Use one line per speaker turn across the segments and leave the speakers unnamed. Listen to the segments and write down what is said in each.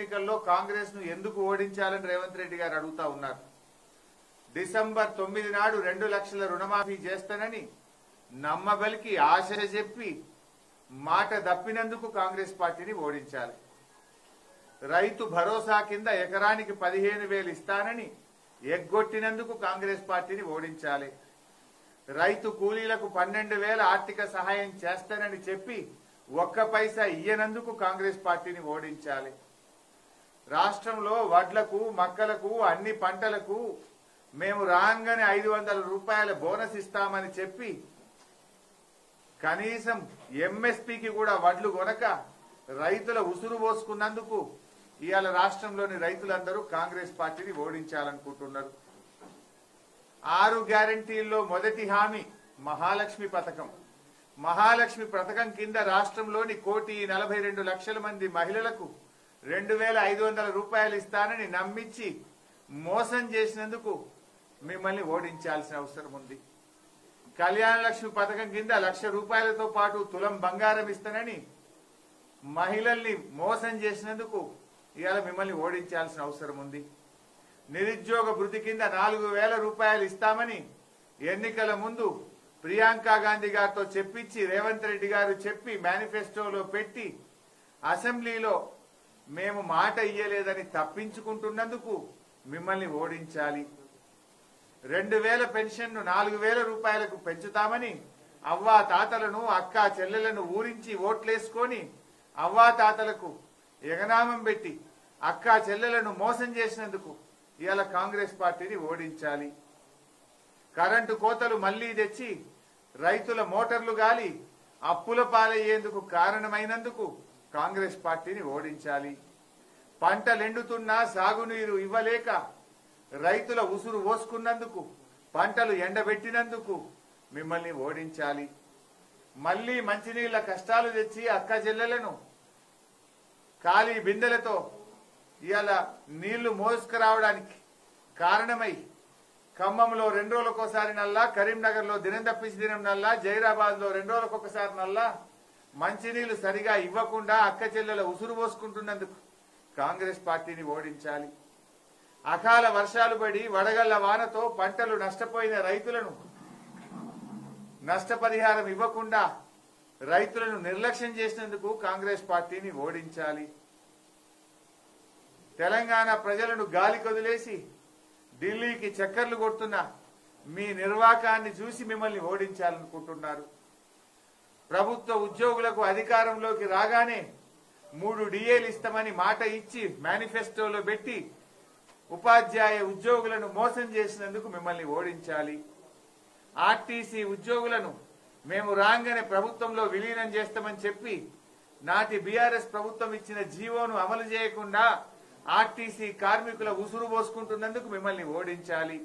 ఎన్నికల్లో కాంగ్రెస్ ను ఎందుకు ఓడించాలని రేవంత్ రెడ్డి గారు అడుగుతా ఉన్నారు. డిసెంబర్ 9 నాడు 2 లక్షల రుణమాఫీ చేస్తానని నమ్మబలికి ఆశ చెప్పి మాట దప్పినందుకు కాంగ్రెస్ పార్టీని ఓడించాలి. రైతు భరోసా కింద ఎకరానికి 15,000 ఇస్తానని ఎగ్గొట్టినందుకు కాంగ్రెస్ పార్టీని ఓడించాలి. రైతు కూలీలకు 12,000 ఆర్థిక సహాయం చేస్తానని చెప్పి ఒక్క పైసా ఇయ్యనందుకు కాంగ్రెస్ పార్టీని ఓడించాలి. రాష్ట్రంలో వడ్లకు మక్కలకు అన్ని పంటలకు మేము రాగానే 500 రూపాయల బోనస్ ఇస్తామని చెప్పి కనీసం ఎంఎస్పీకి కూడా వడ్లు కొనక రైతుల ఉసురు పోసుకున్నందుకు ఇవాళ రాష్ట్రంలోని రైతులందరూ కాంగ్రెస్ పార్టీని ఓడించాలనుకుంటున్నారు. 6 గ్యారంటీల్లో మొదటి హామీ మహాలక్ష్మి పథకం. మహాలక్ష్మి పథకం కింద రాష్ట్రంలోని 1,42,00,000 మంది మహిళలకు 2,500 రూపాయలు ఇస్తానని నమ్మించి మోసం చేసినందుకు మిమ్మల్ని ఓడించాల్సిన అవసరం ఉంది. కళ్యాణ లక్ష్మి పథకం కింద 1,00,000 రూపాయలతో పాటు తులం బంగారం ఇస్తానని మహిళల్ని మోసం చేసినందుకు ఇవాళ మిమ్మల్ని ఓడించాల్సిన అవసరం ఉంది. నిరుద్యోగ భృతి కింద 4,000 రూపాయలు ఇస్తామని ఎన్నికల ముందు ప్రియాంక గాంధీ గారితో చెప్పించి రేవంత్ రెడ్డి గారు చెప్పి మేనిఫెస్టోలో పెట్టి అసెంబ్లీలో మేము మాట ఇయ్యలేదని తప్పించుకుంటున్నందుకు మిమ్మల్ని ఓడించాలి. 2,000 పెన్షన్ను 4,000 రూపాయలకు పెంచుతామని అవ్వా తాతలను అక్కా చెల్లెలను ఊరించి ఓట్లేసుకొని అవ్వా తాతలకు ఎగనామం పెట్టి అక్కా చెల్లెలను మోసం చేసినందుకు ఇవాళ కాంగ్రెస్ పార్టీని ఓడించాలి. కరెంటు కోతలు మళ్లీ తెచ్చి రైతుల మోటార్లు గాలి అప్పుల పాలయ్యేందుకు కారణమైనందుకు కాంగ్రెస్ పార్టీని ఓడించాలి. పంటలెండుతున్నా సాగునీరు ఇవ్వలేక రైతుల ఉసురు పోసుకున్నందుకు పంటలు ఎండబెట్టినందుకు మిమ్మల్ని ఓడించాలి. మళ్లీ మంచినీళ్ల కష్టాలు తెచ్చి అక్క చెల్లెలను ఖాళీ బిందెలతో ఇవాళ నీళ్లు మోసుకురావడానికి కారణమై ఖమ్మంలో 2 రోజులకోసారి నల్లా, కరీంనగర్ లో దినం తప్పించి దినం నల్లా, జైరాబాద్ లో 2 రోజులకొకసారి నల్లా మంచినీళ్లు సరిగా ఇవ్వకుండా అక్క చెల్లెల ఉసురు పోసుకుంటున్నందుకు కాంగ్రెస్ పార్టీని ఓడించాలి. అకాల వర్షాలు పడి వడగళ్ల వానతో పంటలు నష్టపోయిన రైతులను నష్టపరిహారం ఇవ్వకుండా రైతులను నిర్లక్ష్యం చేసినందుకు కాంగ్రెస్ పార్టీని ఓడించాలి. తెలంగాణ ప్రజలను గాలి కొదిలేసి ఢిల్లీకి చక్కర్లు కొడుతున్న మీ నిర్వాకాన్ని చూసి మిమ్మల్ని ఓడించాలనుకుంటున్నారు. ప్రభుత్వ ఉద్యోగులకు అధికారంలోకి రాగానే 3 డిఏలు ఇస్తామని మాట ఇచ్చి మేనిఫెస్టోలో పెట్టి ఉపాధ్యాయ ఉద్యోగులను మోసం చేసినందుకు మిమ్మల్ని ఓడించాలి. ఆర్టీసీ ఉద్యోగులను మేము రాగానే ప్రభుత్వంలో విలీనం చేస్తామని చెప్పి నాటి బీఆర్ఎస్ ప్రభుత్వం ఇచ్చిన జీవోను అమలు చేయకుండా ఆర్టీసీ కార్మికుల ఉసురు పోసుకుంటున్నందుకు మిమ్మల్ని ఓడించాలి.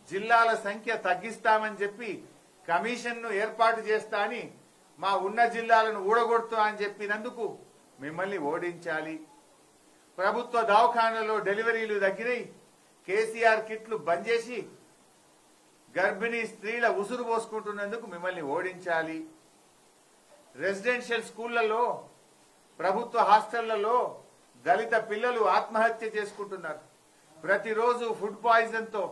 జిల్లాల సంఖ్య తగ్గిస్తామని చెప్పి కమిషన్ను ఏర్పాటు చేస్తా అని మా ఉన్న జిల్లాలను ఊడగొడుతా అని చెప్పినందుకు మిమ్మల్ని ఓడించాలి. ప్రభుత్వ దవాఖానాల్లో డెలివరీలు తగ్గినాయి, కేసీఆర్ కిట్లు బంద్ చేసి గర్భిణీ స్త్రీల ఉసురు పోసుకుంటున్నందుకు మిమ్మల్ని ఓడించాలి. రెసిడెన్షియల్ స్కూళ్లలో ప్రభుత్వ హాస్టళ్లలో దళిత పిల్లలు ఆత్మహత్య చేసుకుంటున్నారు. ప్రతిరోజు ఫుడ్ పాయిజన్ తో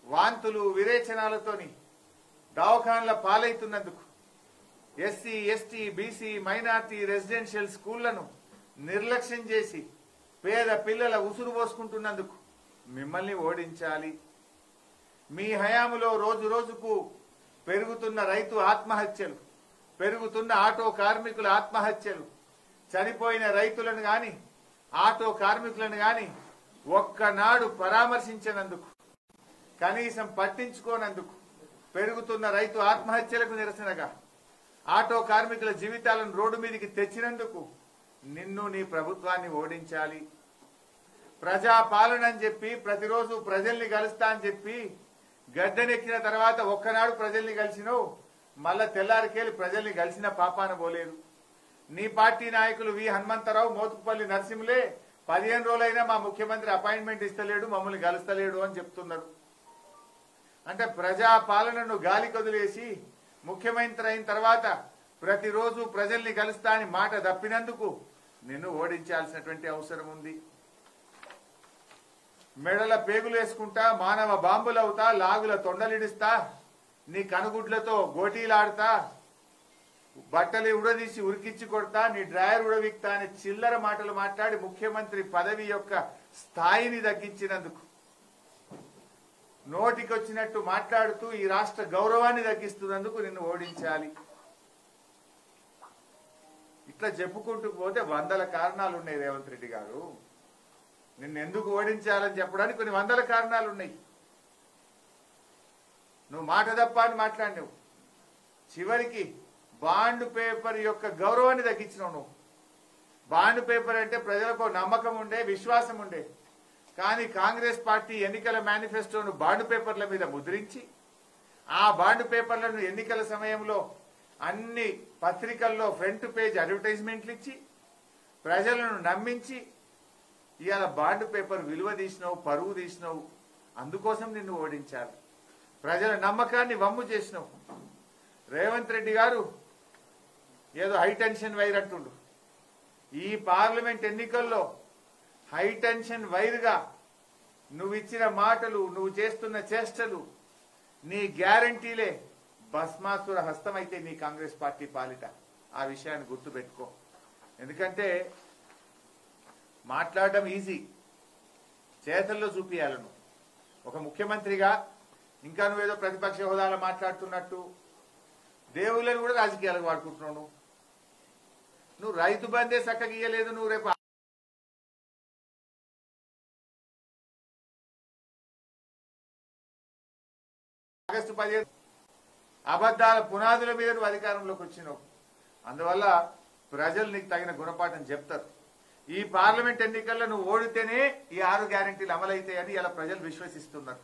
వాంతులు విరేచనాలతోని దవాఖాన్ల పాలైతున్నందుకు SC ST BC minority residential స్కూళ్లను నిర్లక్ష్యం చేసి పేద పిల్లల ఉసురు పోసుకుంటున్నందుకు మిమ్మల్ని ఓడించాలి. మీ హయాములో రోజు రోజుకు పెరుగుతున్న రైతు ఆత్మహత్యలు, పెరుగుతున్న ఆటో కార్మికుల ఆత్మహత్యలు, చనిపోయిన రైతులను గాని ఆటో కార్మికులను గాని ఒక్కనాడు పరామర్శించినందుకు, కనీసం పట్టించుకోనందుకు, పెరుగుతున్న రైతు ఆత్మహత్యలకు నిరసనగా ఆటో కార్మికుల జీవితాలను రోడ్డు మీదకి తెచ్చినందుకు నిన్ను నీ ప్రభుత్వాన్ని ఓడించాలి. ప్రజాపాలన అని చెప్పి ప్రతిరోజు ప్రజల్ని కలుస్తా అని చెప్పి గద్దెనెక్కిన తర్వాత ఒక్కనాడు ప్రజల్ని కలిసినవు, మళ్ళా తెల్లారికేలి ప్రజల్ని కలిసిన పాపాన పోలేదు. నీ పార్టీ నాయకులు వి హనుమంతరావు, మోతుకుపల్లి నరసింహులే 15 రోజులైనా మా ముఖ్యమంత్రి అపాయింట్మెంట్ ఇస్తలేడు, మమ్మల్ని కలుస్తలేడు అని చెప్తున్నారు. అంటే ప్రజాపాలనను గాలి కొదిలేసి ముఖ్యమంత్రి అయిన తర్వాత ప్రతిరోజు ప్రజల్ని కలుస్తా అని మాట తప్పినందుకు నిన్ను ఓడించాల్సినటువంటి అవసరం ఉంది. మెడల పేగులు వేసుకుంటా, మానవ బాంబులవుతా, లాగుల తొండలిడిస్తా, నీ కనుగుడ్లతో గోటీలాడుతా, బట్టలు ఉడదీసి ఉరికించి కొడతా, నీ డ్రాయర్ ఉడవిక్తా అనే చిల్లర మాటలు మాట్లాడి ముఖ్యమంత్రి పదవి యొక్క స్థాయిని తగ్గించినందుకు, నోటికొచ్చినట్టు మాట్లాడుతూ ఈ రాష్ట్ర గౌరవాన్ని తగ్గిస్తున్నందుకు నిన్ను ఓడించాలి. ఇట్లా చెప్పుకుంటూ పోతే వందల కారణాలు ఉన్నాయి రేవంత్ రెడ్డి గారు. నిన్ను ఎందుకు ఓడించాలని చెప్పడానికి కొన్ని వందల కారణాలు ఉన్నాయి. నువ్వు మాట తప్ప అని మాట్లాడినావు. చివరికి బాండ్ పేపర్ యొక్క గౌరవాన్ని తగ్గించినావు. నువ్వు బాండ్ పేపర్ అంటే ప్రజలకు నమ్మకం ఉండే, విశ్వాసం ఉండే. కానీ కాంగ్రెస్ పార్టీ ఎన్నికల మేనిఫెస్టోను బాండ్ పేపర్ల మీద ముద్రించి, ఆ బాండ్ పేపర్లను ఎన్నికల సమయంలో అన్ని పత్రికల్లో ఫ్రంట్ పేజ్ అడ్వర్టైజ్మెంట్లు ఇచ్చి ప్రజలను నమ్మించి ఇవాళ బాండ్ పేపర్ విలువ తీసినావు, పరువు తీసినావు. అందుకోసం నిన్ను ఓడించాలి. ప్రజల నమ్మకాన్ని వమ్ము చేసినావు. రేవంత్ రెడ్డి గారు ఏదో హైటెన్షన్ వైర్ అంటుండు. ఈ పార్లమెంట్ ఎన్నికల్లో హైటెన్షన్ వైర్గా నువ్వు ఇచ్చిన మాటలు, నువ్వు చేస్తున్న చేష్టలు, నీ గ్యారంటీలే భస్మాసుర హస్తమైతే నీ కాంగ్రెస్ పార్టీ పాలిట. ఆ విషయాన్ని గుర్తుపెట్టుకో. ఎందుకంటే మాట్లాడడం ఈజీ, చేతల్లో చూపియాలి. నువ్వు ఒక ముఖ్యమంత్రిగా ఇంకా నువ్వేదో ప్రతిపక్ష హోదాలో మాట్లాడుతున్నట్టు దేవుళ్ళని కూడా రాజకీయాలకు వాడుకుంటున్నావు. నువ్వు రైతు బందే చక్కగా ఇయ్యలేదు. నువ్వు రేపు ఆగస్టు 15 అబద్ధాల పునాదుల మీద నువ్వు అధికారంలోకి వచ్చినావు. అందువల్ల ప్రజలు నీకు తగిన గుణపాఠం చెప్తారు. ఈ పార్లమెంట్ ఎన్నికల్లో నువ్వు ఓడితేనే ఈ 6 గ్యారెంటీలు అమలైతాయని ఇలా ప్రజలు విశ్వసిస్తున్నారు.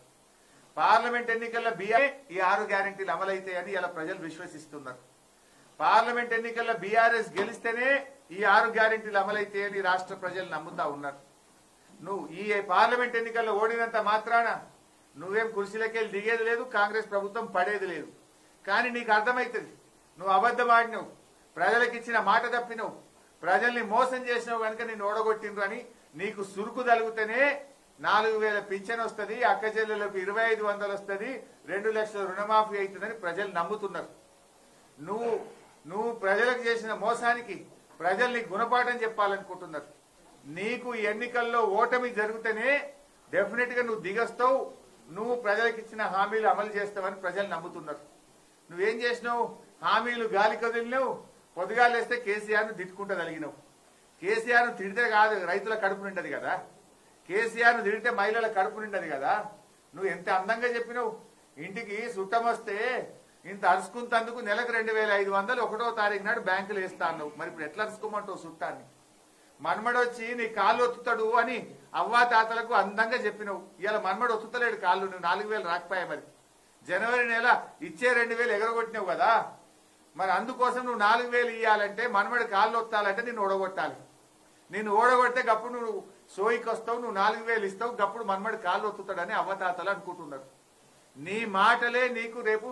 పార్లమెంట్ ఎన్నికల్లో ఈ 6 గ్యారెంటీలు అమలైతాయని ఇలా ప్రజలు విశ్వసిస్తున్నారు. పార్లమెంట్ ఎన్నికల్లో బీఆర్ఎస్ గెలిస్తేనే ఈ 6 గ్యారెంటీలు అమలైతాయని రాష్ట్ర ప్రజలు నమ్ముతా ఉన్నారు. నువ్వు ఈ పార్లమెంట్ ఎన్నికల్లో ఓడినంత మాత్రాన నువ్వేం కుర్చీలకెళ్ళి దిగేది లేదు, కాంగ్రెస్ ప్రభుత్వం పడేది లేదు. కానీ నీకు అర్థమవుతుంది, నువ్వు అబద్ధం ఆడినవు, ప్రజలకు ఇచ్చిన మాట తప్పినవు, ప్రజల్ని మోసం చేసినావు కనుక నిన్ను ఓడగొట్టిండ్రు అని నీకు సురుకు తలుగుతేనే 4,000 పింఛన్ వస్తుంది, అక్క చెల్లెలకు 2,500 వస్తుంది, 2 లక్షల రుణమాఫీ అవుతుందని ప్రజలు నమ్ముతున్నారు. నువ్వు ప్రజలకు చేసిన మోసానికి ప్రజల్ని గుణపాఠం చెప్పాలనుకుంటున్నారు. నీకు ఈ ఎన్నికల్లో ఓటమి జరిగితేనే డెఫినెట్ గా నువ్వు దిగస్తావు, నువ్వు ప్రజలకు ఇచ్చిన హామీలు అమలు చేస్తావని ప్రజలు నమ్ముతున్నారు. నువ్వేం చేసినావు? హామీలు గాలి కదిలినావు. పొద్దుగాలేస్తే కేసీఆర్ ను తిట్టుకుంటూ కలిగినావు. కేసీఆర్ ను తిడితే కాదు రైతుల కడుపు నిండదు కదా, కేసీఆర్ ను తిడితే మహిళల కడుపు నిండదు కదా. నువ్వు ఎంత అందంగా చెప్పినావు, ఇంటికి చుట్టం వస్తే ఇంత అరుసుకుంటందుకు నెలకు 2,500 1వ తారీఖు నాడు బ్యాంకులు వేస్తా అన్నావు. మరి ఇప్పుడు ఎట్లా అరుసుకోమంటావు చుట్టాన్ని? మన్మడొచ్చి నీ కాళ్ళు ఒత్తుతాడు అని అవ్వా తాతలకు అందంగా చెప్పినావు. ఇవాళ మన్మడు ఒత్తుతలేడు కాళ్ళు, నువ్వు 4,000 రాకపోయా. మరి జనవరి నెల ఇచ్చే 2,000 ఎగరగొట్టినావు కదా. మరి అందుకోసం నువ్వు 4,000 ఇవ్వాలంటే మన్మడి కాళ్ళు ఒత్తాలంటే నిన్ను ఓడగొట్టాలి. నిన్ను ఓడగొడితే గప్పుడు నువ్వు సోయికి వస్తావు, నువ్వు 4,000 ఇస్తావు, గప్పుడు మన్మడి కాళ్ళు ఒత్తుతాడని అవ్వతాతలు అనుకుంటున్నారు. నీ మాటలే నీకు రేపు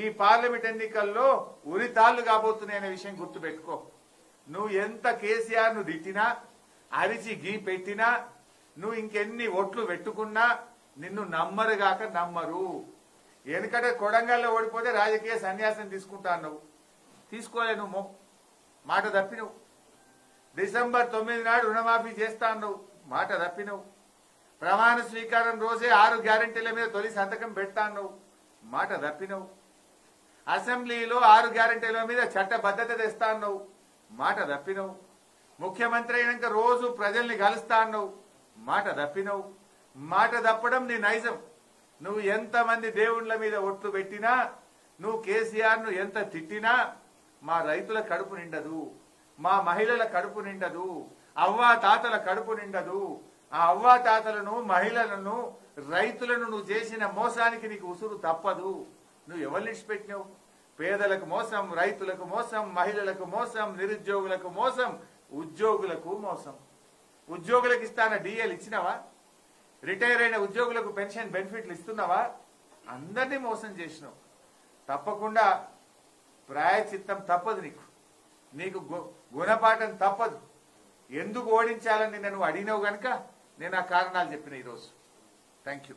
ఈ పార్లమెంట్ ఎన్నికల్లో ఉరితాళ్లు కాబోతున్నాయనే విషయం గుర్తుపెట్టుకో. నువ్వు ఎంత కేసీఆర్ ను తిట్టినా, అరిచి గీ పెట్టినా, నువ్వు ఇంకెన్ని ఓట్లు పెట్టుకున్నా నిన్ను నమ్మరుగాక నమ్మరు. ఎందుకంటే కొడంగల్లో ఓడిపోతే రాజకీయ సన్యాసం తీసుకుంటా అన్నావు, తీసుకోలే. నువ్వు మాట తప్పినవు. డిసెంబర్ 9 నాడు రుణమాఫీ చేస్తా అన్నావు, మాట తప్పినవు. ప్రమాణ స్వీకారం రోజే 6 గ్యారెంటీల మీద తొలి సంతకం పెడతా అన్నావు, మాట తప్పినవు. అసెంబ్లీలో 6 గ్యారెంటీల మీద చట్టబద్ధత తెస్తా అన్నావు, మాట తప్పినవు. ముఖ్యమంత్రి అయినాక రోజు ప్రజల్ని కలుస్తా అన్నావు, మాట తప్పినవు. మాట తప్పడం నీ నైజం. నువ్వు ఎంతమంది దేవుళ్ల మీద ఒట్లు పెట్టినా, నువ్వు కేసీఆర్ ను ఎంత తిట్టినా మా రైతుల కడుపు నిండదు, మా మహిళల కడుపు నిండదు, అవ్వా తాతల కడుపు నిండదు. ఆ అవ్వా తాతలను, మహిళలను, రైతులను నువ్వు చేసిన మోసానికి నీకు ఉసురు తప్పదు. నువ్వు ఎవరిని ఇచ్చిపెట్టినావు? పేదలకు మోసం, రైతులకు మోసం, మహిళలకు మోసం, నిరుద్యోగులకు మోసం, ఉద్యోగులకు మోసం. ఉద్యోగులకు ఇస్తాన డిఏలు ఇచ్చినావా? రిటైర్ అయిన ఉద్యోగులకు పెన్షన్ బెనిఫిట్లు ఇస్తున్నావా? అందరినీ మోసం చేసినావు. తప్పకుండా ప్రాయచిత్తం తప్పదు, నీకు గుణపాఠం తప్పదు. ఎందుకు ఓడించాలని నన్ను అడిగినావు గనుక నేను ఆ కారణాలు చెప్పిన ఈరోజు. Thank you.